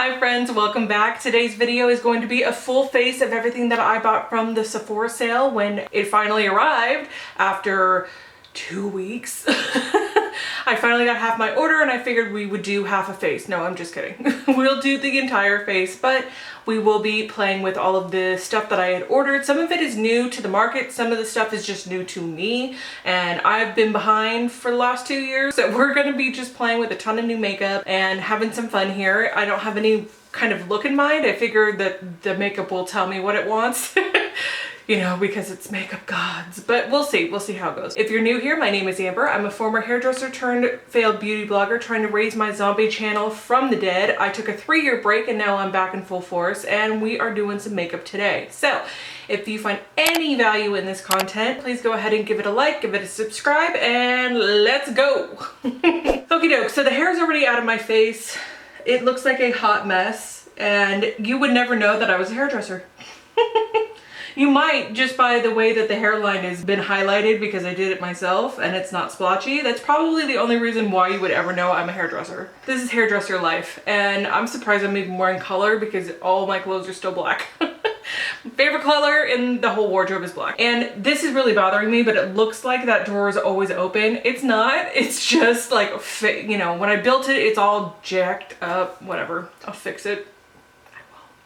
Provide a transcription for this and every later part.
Hi friends, welcome back. Today's video is going to be a full face of everything that I bought from the Sephora sale when it finally arrived after 2 weeks. I finally got half my order and I figured we would do half a face. No, I'm just kidding. We'll do the entire face, but we will be playing with all of the stuff that I had ordered. Some of it is new to the market. Some of the stuff is just new to me. And I've been behind for the last 2 years. So we're gonna be just playing with a ton of new makeup and having some fun here. I don't have any kind of look in mind. I figured that the makeup will tell me what it wants. You know, because it's makeup gods, but we'll see how it goes. If you're new here, my name is Amber. I'm a former hairdresser turned failed beauty blogger trying to raise my zombie channel from the dead. I took a 3-year break and now I'm back in full force and we are doing some makeup today. So if you find any value in this content, please go ahead and give it a like, give it a subscribe, and let's go. Okie doke, so the hair is already out of my face. It looks like a hot mess and you would never know that I was a hairdresser. You might just by the way that the hairline has been highlighted because I did it myself and it's not splotchy. That's probably the only reason why you would ever know I'm a hairdresser. This is hairdresser life and I'm surprised I'm even wearing color because all my clothes are still black. Favorite color in the whole wardrobe is black. And this is really bothering me, but it looks like that drawer is always open. It's not, it's just like, you know, when I built it, it's all jacked up, whatever. I'll fix it.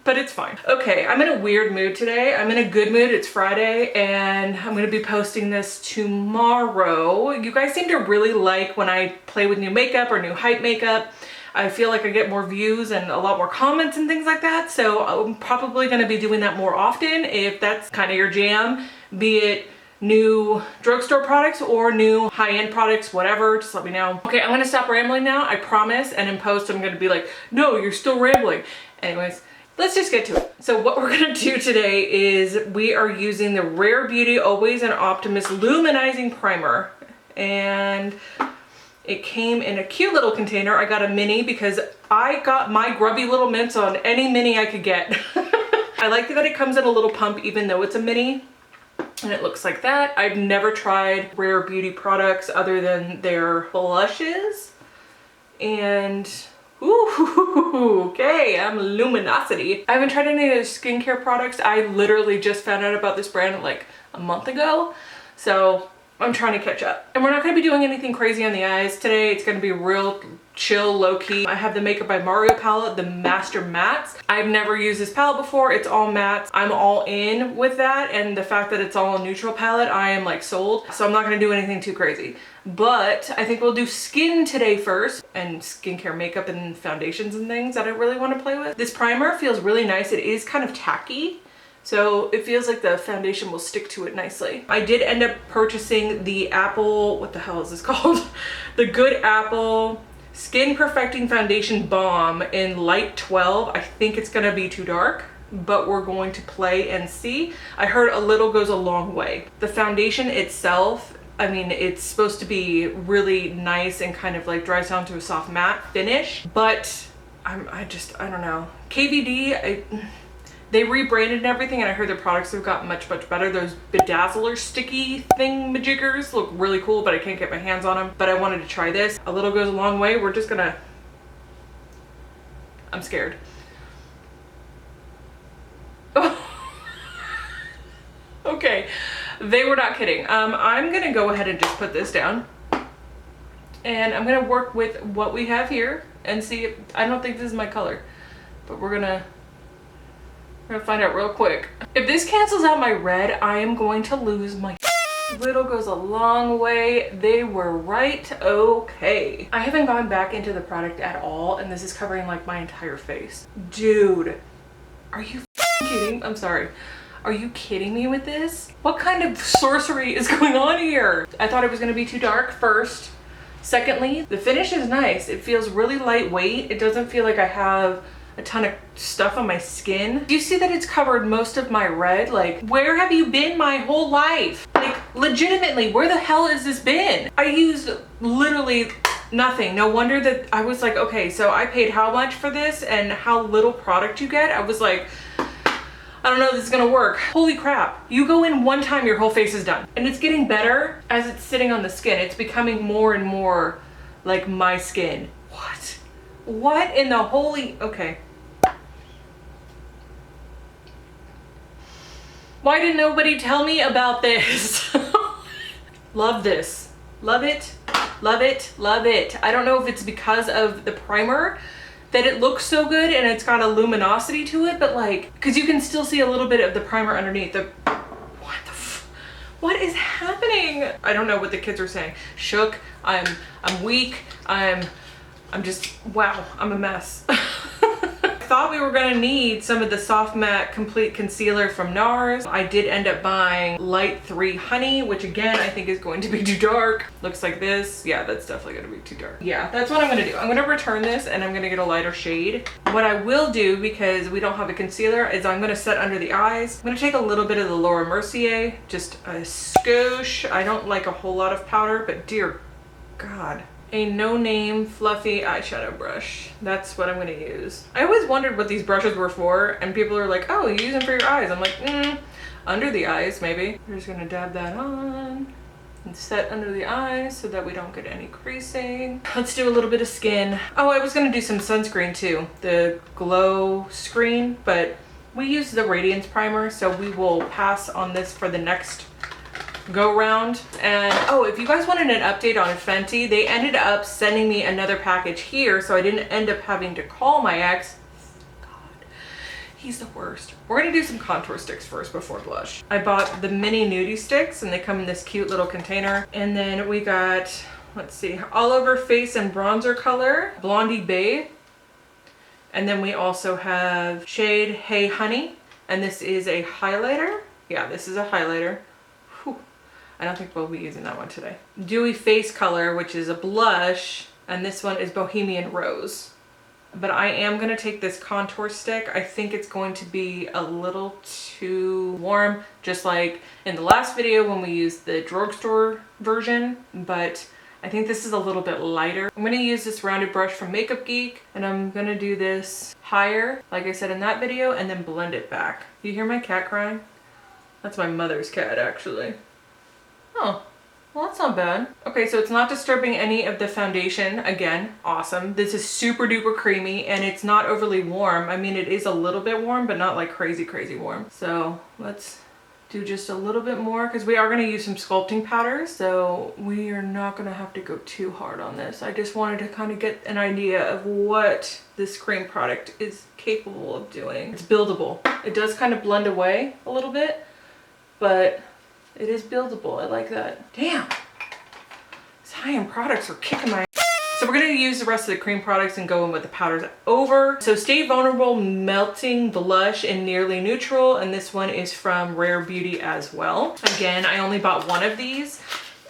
But it's fine. Okay, I'm in a weird mood today. I'm in a good mood. It's Friday and I'm gonna be posting this tomorrow. You guys seem to really like when I play with new makeup or new hype makeup. I feel like I get more views and a lot more comments and things like that. So I'm probably gonna be doing that more often if that's kind of your jam, be it new drugstore products or new high-end products, whatever, just let me know. Okay, I'm gonna stop rambling now, I promise. And in post, I'm gonna be like, no, you're still rambling. Anyways. Let's just get to it. So what we're gonna do today is we are using the Rare Beauty Always and Optimist Luminizing Primer. And it came in a cute little container. I got a mini because I got my grubby little mints on any mini I could get. I like that it comes in a little pump even though it's a mini. And it looks like that. I've never tried Rare Beauty products other than their blushes. And ooh, okay, I'm luminosity. I haven't tried any of their skincare products. I literally just found out about this brand like a month ago. So I'm trying to catch up. And we're not gonna be doing anything crazy on the eyes today. It's gonna be real chill, low-key. I have the Makeup by Mario palette, the Master Mattes. I've never used this palette before. It's all mattes. I'm all in with that. And the fact that it's all a neutral palette, I am like sold. So I'm not gonna do anything too crazy. But I think we'll do skin today first and skincare makeup and foundations and things that I really want to play with. This primer feels really nice. It is kind of tacky. So it feels like the foundation will stick to it nicely. I did end up purchasing the Apple, what the hell is this called? The Good Apple Skin Perfecting Foundation Balm in Light 12. I think it's gonna be too dark, but we're going to play and see. I heard a little goes a long way. The foundation itself, I mean, it's supposed to be really nice and kind of like dries down to a soft matte finish, but I don't know. KVD, they rebranded and everything, and I heard their products have gotten much better. Those bedazzler sticky thing-majiggers look really cool, but I can't get my hands on them. But I wanted to try this. A little goes a long way. We're just gonna, I'm scared. Okay, they were not kidding. I'm gonna go ahead and just put this down. And I'm gonna work with what we have here and see if, I don't think this is my color, but we're gonna find out real quick. If this cancels out my red, I am going to lose my little goes a long way. They were right. Okay. I haven't gone back into the product at all, and this is covering like my entire face. Dude, are you kidding? I'm sorry. Are you kidding me with this? What kind of sorcery is going on here? I thought it was gonna be too dark first. Secondly, the finish is nice. It feels really lightweight. It doesn't feel like I have a ton of stuff on my skin. Do you see that it's covered most of my red? Like, where have you been my whole life? Like, legitimately, where the hell has this been? I used literally nothing. No wonder that I was like, okay, so I paid how much for this and how little product you get? I was like, I don't know if this is gonna work. Holy crap. You go in one time, your whole face is done. And it's getting better as it's sitting on the skin. It's becoming more and more like my skin. What in the holy, okay. Why didn't nobody tell me about this? Love this. Love it. Love it. Love it. I don't know if it's because of the primer that it looks so good and it's got a luminosity to it, but like, because you can still see a little bit of the primer underneath. What is happening? I don't know what the kids are saying. Shook. I'm weak. I'm just, wow, I'm a mess. I thought we were gonna need some of the Soft Matte Complete Concealer from NARS. I did end up buying Light 3 Honey, which again, I think is going to be too dark. Looks like this. Yeah, that's definitely gonna be too dark. Yeah, that's what I'm gonna do. I'm gonna return this and I'm gonna get a lighter shade. What I will do, because we don't have a concealer, is I'm gonna set under the eyes. I'm gonna take a little bit of the Laura Mercier, just a skosh. I don't like a whole lot of powder, but dear God. A no-name fluffy eyeshadow brush. That's what I'm gonna use. I always wondered what these brushes were for, and people are like, oh, you use them for your eyes. I'm like, under the eyes, maybe. We're just gonna dab that on and set under the eyes so that we don't get any creasing. Let's do a little bit of skin. Oh, I was gonna do some sunscreen too, the Glow Screen, but we use the Radiance Primer, so we will pass on this for the next go round. And oh, if you guys wanted an update on Fenty, they ended up sending me another package here, so I didn't end up having to call my ex. God, he's the worst. We're gonna do some contour sticks first before blush. I bought the mini nudie sticks and they come in this cute little container. And then we got, let's see, all over face and bronzer color, Blondie Babe. And then we also have shade Hey Honey, and this is a highlighter. Yeah, this is a highlighter. I don't think we'll be using that one today. Dewy Face Color, which is a blush, and this one is Bohemian Rose. But I am gonna take this contour stick. I think it's going to be a little too warm, just like in the last video when we used the drugstore version, but I think this is a little bit lighter. I'm gonna use this rounded brush from Makeup Geek, and I'm gonna do this higher, like I said in that video, and then blend it back. You hear my cat crying? That's my mother's cat, actually. Oh, well, that's not bad. Okay, so it's not disturbing any of the foundation. Again, awesome. This is super duper creamy and it's not overly warm. I mean, it is a little bit warm, but not like crazy, crazy warm. So let's do just a little bit more because we are going to use some sculpting powder. So we are not going to have to go too hard on this. I just wanted to kind of get an idea of what this cream product is capable of doing. It's buildable. It does kind of blend away a little bit, but it is buildable. I like that. Damn. These high-end products are kicking my ass. So we're going to use the rest of the cream products and go in with the powders over. So Stay Vulnerable Melting Blush in Nearly Neutral. And this one is from Rare Beauty as well. Again, I only bought one of these.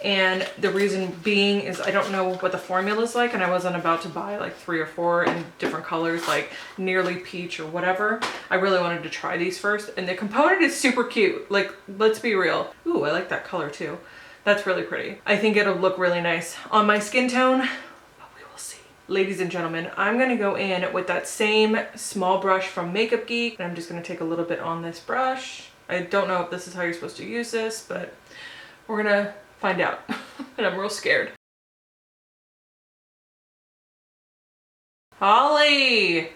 And the reason being is I don't know what the formula is like, and I wasn't about to buy like 3 or 4 in different colors, like Nearly Peach or whatever. I really wanted to try these first, and the component is super cute. Like, let's be real. Ooh, I like that color too. That's really pretty. I think it'll look really nice on my skin tone, but we will see. Ladies and gentlemen, I'm gonna go in with that same small brush from Makeup Geek, and I'm just gonna take a little bit on this brush. I don't know if this is how you're supposed to use this, but we're gonna find out. And I'm real scared. Holly!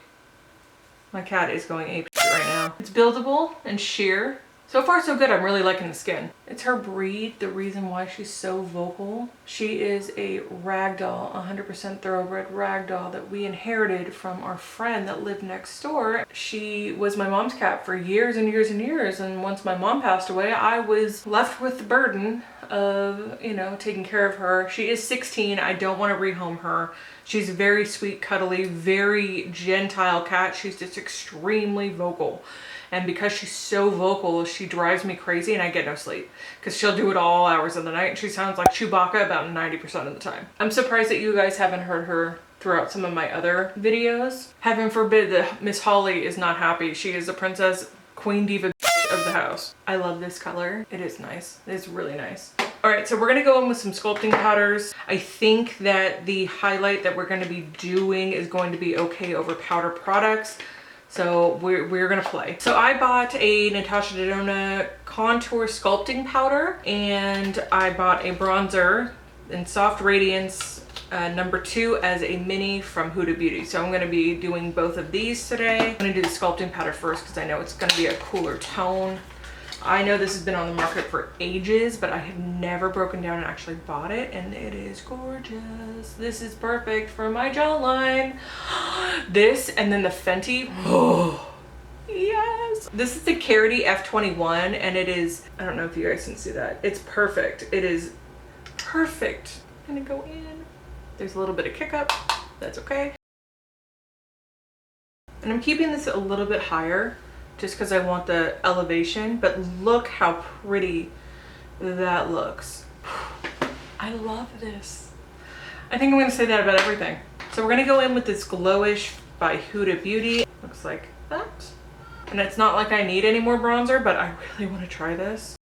My cat is going ape shit right now. It's buildable and sheer. So far so good. I'm really liking the skin. It's her breed, the reason why she's so vocal. She is a ragdoll, 100% thoroughbred ragdoll that we inherited from our friend that lived next door. She was my mom's cat for years and years and years, and once my mom passed away, I was left with the burden of, you know, taking care of her. She is 16. I don't want to rehome her. She's a very sweet, cuddly, very gentile cat. She's just extremely vocal. And because she's so vocal, she drives me crazy and I get no sleep. Because she'll do it all hours of the night and she sounds like Chewbacca about 90% of the time. I'm surprised that you guys haven't heard her throughout some of my other videos. Heaven forbid that Miss Holly is not happy. She is the princess, queen diva of the house. I love this color. It is nice. It's really nice. All right, so we're gonna go in with some sculpting powders. I think that the highlight that we're gonna be doing is going to be okay over powder products. So we're gonna play. So I bought a Natasha Denona contour sculpting powder, and I bought a bronzer in Soft Radiance number 2 as a mini from Huda Beauty. So I'm gonna be doing both of these today. I'm gonna do the sculpting powder first because I know it's gonna be a cooler tone. I know this has been on the market for ages, but I have never broken down and actually bought it, and it is gorgeous. This is perfect for my jawline. This and then the Fenty. Oh, yes. This is the Carity F21, and it is, I don't know if you guys can see that. It's perfect. It is perfect. I'm gonna go in. There's a little bit of kick up. That's okay. And I'm keeping this a little bit higher just because I want the elevation, but look how pretty that looks. I love this. I think I'm gonna say that about everything. So we're gonna go in with this Glowish by Huda Beauty. Looks like that. And it's not like I need any more bronzer, but I really wanna try this.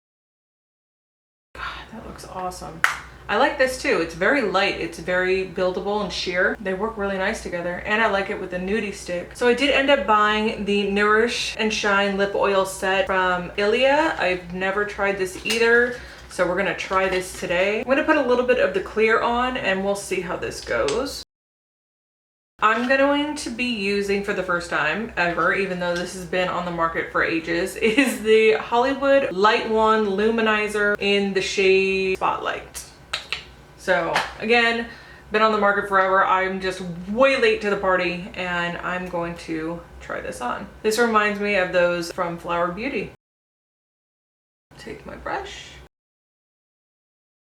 God, that looks awesome. I like this too. It's very light. It's very buildable and sheer. They work really nice together, and I like it with a nudie stick. So I did end up buying the Nourish and Shine lip oil set from Ilia. I've never tried this either, so we're gonna try this today. I'm gonna put a little bit of the clear on and we'll see how this goes. I'm going to be using for the first time ever, even though this has been on the market for ages, is the Hollywood Light One Luminizer in the shade Spotlight. So again, been on the market forever. I'm just way late to the party, and I'm going to try this on. This reminds me of those from Flower Beauty. Take my brush.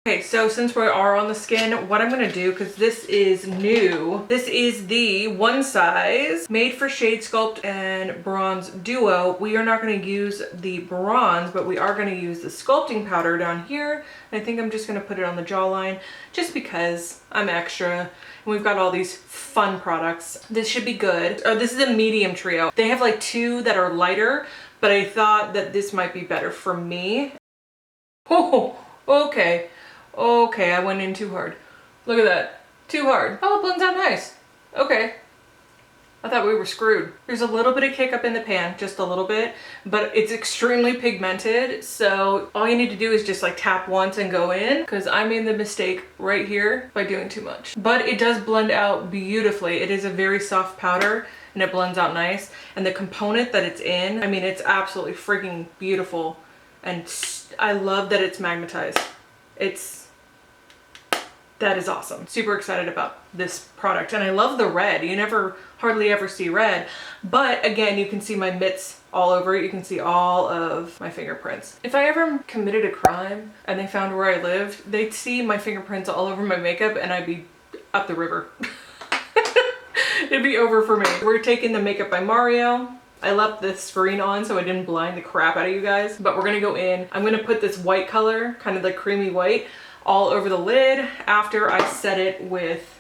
Okay, so since we are on the skin, what I'm gonna do, because this is new, this is the One Size Made for Shade Sculpt and Bronze Duo. We are not gonna use the bronze, but we are gonna use the sculpting powder down here. And I think I'm just gonna put it on the jawline just because I'm extra. And we've got all these fun products. This should be good. Oh, this is a medium trio. They have like two that are lighter, but I thought that this might be better for me. Oh, okay. Okay, I went in too hard. Look at that. Too hard. Oh, it blends out nice. Okay. I thought we were screwed. There's a little bit of kick up in the pan, just a little bit, but it's extremely pigmented. So all you need to do is just like tap once and go in, because I made the mistake right here by doing too much. But it does blend out beautifully. It is a very soft powder and it blends out nice. And the component that it's in, I mean, it's absolutely freaking beautiful. And I love that it's magnetized. That is awesome. Super excited about this product. And I love the red. You never hardly ever see red. But again, you can see my mitts all over it. You can see all of my fingerprints. If I ever committed a crime and they found where I lived, they'd see my fingerprints all over my makeup and I'd be up the river. It'd be over for me. We're taking the Makeup by Mario. I left the screen on so I didn't blind the crap out of you guys, but we're gonna go in. I'm gonna put this white color, kind of like creamy white, all over the lid after I set it with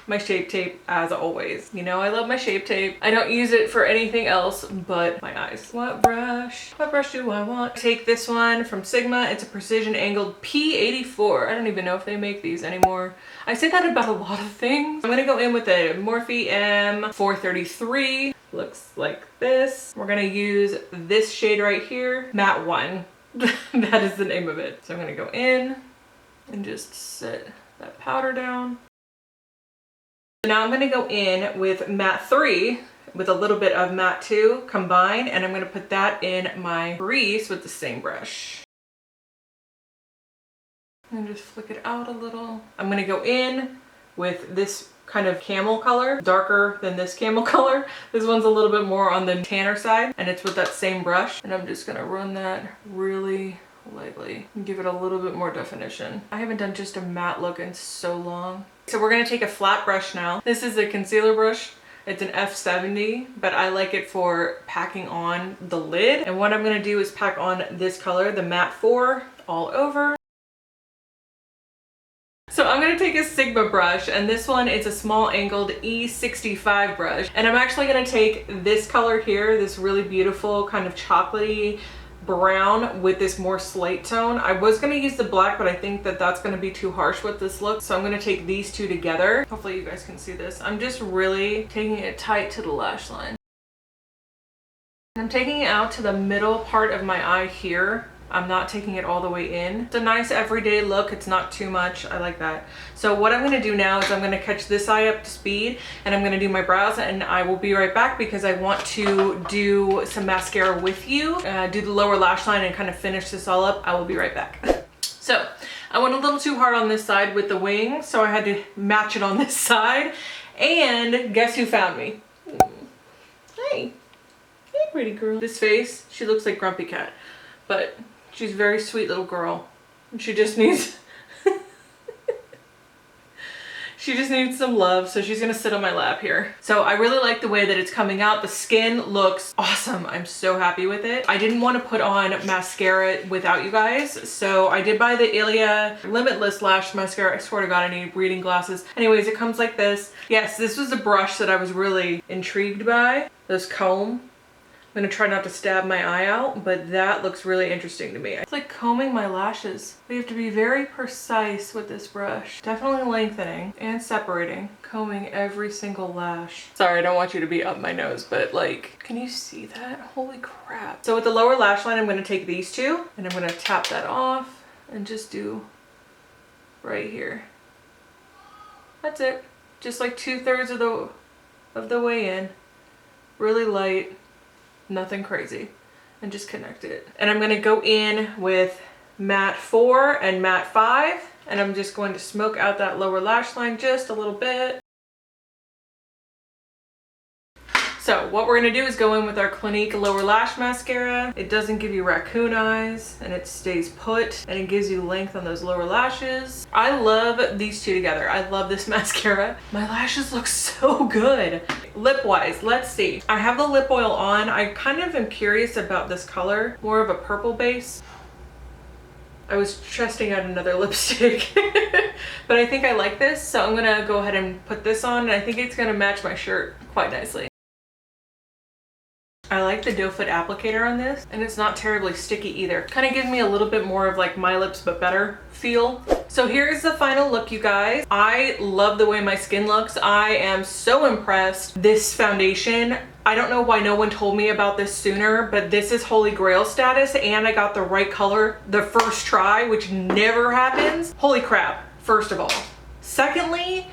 my Shape Tape, as always. You know I love my Shape Tape. I don't use it for anything else but my eyes. What brush do I want? Take this one from Sigma. It's a precision angled P84. I don't even know if they make these anymore. I say that about a lot of things. I'm gonna go in with a Morphe M433. Looks like this. We're gonna use this shade right here, Matte 1. That is the name of it. So I'm gonna go in and just set that powder down. Now I'm gonna go in with Matte 3 with a little bit of Matte 2 combined, and I'm gonna put that in my crease with the same brush. And just flick it out a little. I'm gonna go in with this kind of camel color, darker than this camel color. This one's a little bit more on the tanner side, and it's with that same brush. And I'm just gonna run that really lightly and give it a little bit more definition. I haven't done just a matte look in so long. So we're gonna take a flat brush now. This is a concealer brush. It's an F70, but I like it for packing on the lid. And what I'm gonna do is pack on this color, the Matte 4, all over. So I'm gonna take a Sigma brush, and this one is a small angled E65 brush. And I'm actually gonna take this color here, this really beautiful kind of chocolatey brown with this more slate tone. I was gonna use the black, but I think that that's gonna be too harsh with this look. So I'm gonna take these two together. Hopefully you guys can see this. I'm just really taking it tight to the lash line. I'm taking it out to the middle part of my eye here, I'm not taking it all the way in. It's a nice everyday look. It's not too much. I like that. So what I'm gonna do now is I'm gonna catch this eye up to speed and I'm gonna do my brows, and I will be right back because I want to do some mascara with you, do the lower lash line and kind of finish this all up. I will be right back. So I went a little too hard on this side with the wing, so I had to match it on this side. And guess who found me? Hey, hey pretty girl. This face, she looks like Grumpy Cat, but she's a very sweet little girl. And she just needs she just needs some love, so she's gonna sit on my lap here. So I really like the way that it's coming out. The skin looks awesome. I'm so happy with it. I didn't want to put on mascara without you guys, so I did buy the Ilia Limitless Lash Mascara. I swear to God, I need reading glasses. Anyways, it comes like this. Yes, this was a brush that I was really intrigued by. This comb. I'm gonna try not to stab my eye out, but that looks really interesting to me. It's like combing my lashes. We have to be very precise with this brush. Definitely lengthening and separating. Combing every single lash. Sorry, I don't want you to be up my nose, but like, can you see that? Holy crap. So with the lower lash line, I'm gonna take these two and I'm gonna tap that off and just do right here. That's it. Just like 2/3 of the way in. Really light. Nothing crazy, and just connect it. And I'm gonna go in with matte 4 and matte 5, and I'm just going to smoke out that lower lash line just a little bit. So what we're gonna do is go in with our Clinique lower lash mascara. It doesn't give you raccoon eyes, and it stays put, and it gives you length on those lower lashes. I love these two together. I love this mascara. My lashes look so good. Lip wise, let's see. I have the lip oil on. I kind of am curious about this color, more of a purple base. I was testing out another lipstick, but I think I like this, so I'm gonna go ahead and put this on, and I think it's gonna match my shirt quite nicely. I like the doe foot applicator on this, and it's not terribly sticky either. Kind of gives me a little bit more of like My Lips But Better feel. So here's the final look, you guys. I love the way my skin looks. I am so impressed. This foundation, I don't know why no one told me about this sooner, but this is holy grail status, and I got the right color the first try, which never happens. Holy crap, first of all. Secondly,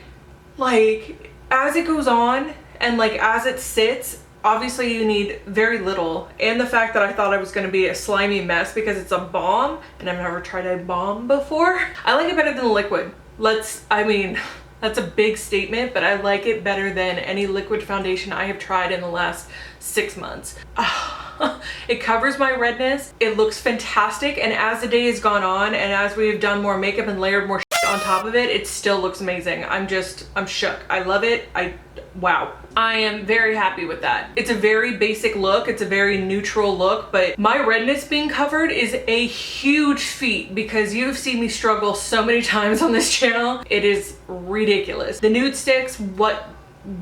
like as it goes on and like as it sits, obviously you need very little, and the fact that I thought I was going to be a slimy mess because it's a balm and I've never tried a balm before. I like it better than the liquid. I mean, that's a big statement, but I like it better than any liquid foundation I have tried in the last 6 months. It covers my redness. It looks fantastic, and as the day has gone on and as we've done more makeup and layered more on top of it, it still looks amazing. I'm shook. I love it. Wow. I am very happy with that. It's a very basic look. It's a very neutral look, but my redness being covered is a huge feat because you've seen me struggle so many times on this channel. It is ridiculous. The nude sticks, what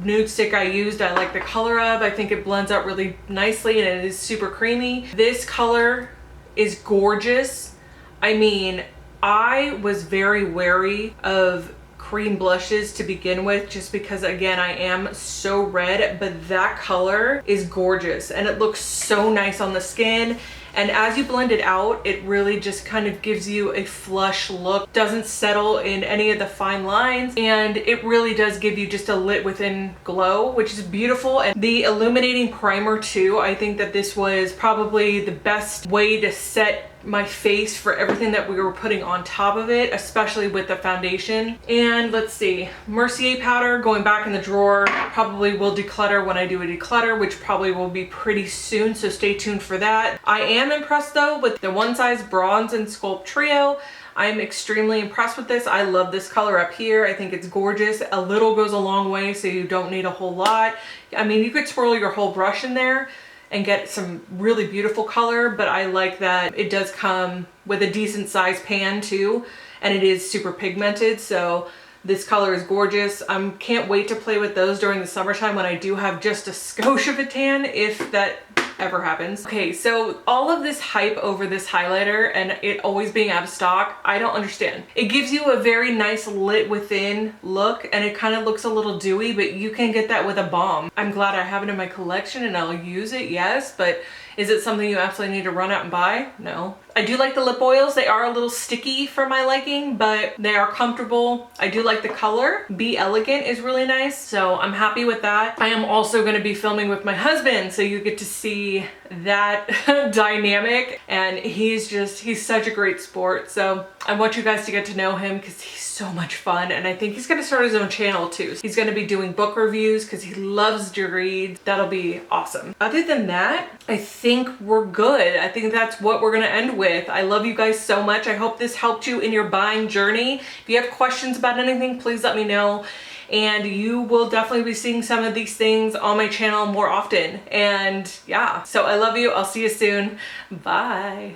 nude stick I used, I like the color of. I think it blends out really nicely and it is super creamy. This color is gorgeous. I mean, I was very wary of cream blushes to begin with just because, again, I am so red, but that color is gorgeous and it looks so nice on the skin. And as you blend it out, it really just kind of gives you a flush look, doesn't settle in any of the fine lines, and it really does give you just a lit within glow, which is beautiful. And the illuminating primer too, I think that this was probably the best way to set my face for everything that we were putting on top of it, especially with the foundation. And let's see, Mercier powder going back in the drawer. Probably will declutter when I do a declutter, which probably will be pretty soon, so stay tuned for that. I am impressed though with the One Size Bronze and Sculpt Trio. I'm extremely impressed with this. I love this color up here. I think it's gorgeous. A little goes a long way, so you don't need a whole lot. I mean, you could swirl your whole brush in there and get some really beautiful color, but I like that it does come with a decent sized pan too, and it is super pigmented, so this color is gorgeous. I can't wait to play with those during the summertime when I do have just a skosh of a tan, if that ever happens. Okay, so all of this hype over this highlighter and it always being out of stock, I don't understand. It gives you a very nice lit within look, and it kind of looks a little dewy, but you can get that with a balm. I'm glad I have it in my collection and I'll use it, yes, but is it something you absolutely need to run out and buy? No. I do like the lip oils. They are a little sticky for my liking, but they are comfortable. I do like the color. Be Elegant is really nice, so I'm happy with that. I am also going to be filming with my husband, so you get to see that dynamic, and he's such a great sport. So I want you guys to get to know him because he's so much fun, and I think he's going to start his own channel too. He's going to be doing book reviews because he loves to read. That'll be awesome. Other than that, I think we're good. I think that's what we're going to end with. I love you guys so much. I hope this helped you in your buying journey. If you have questions about anything, please let me know. And you will definitely be seeing some of these things on my channel more often. And yeah, so I love you. I'll see you soon. Bye.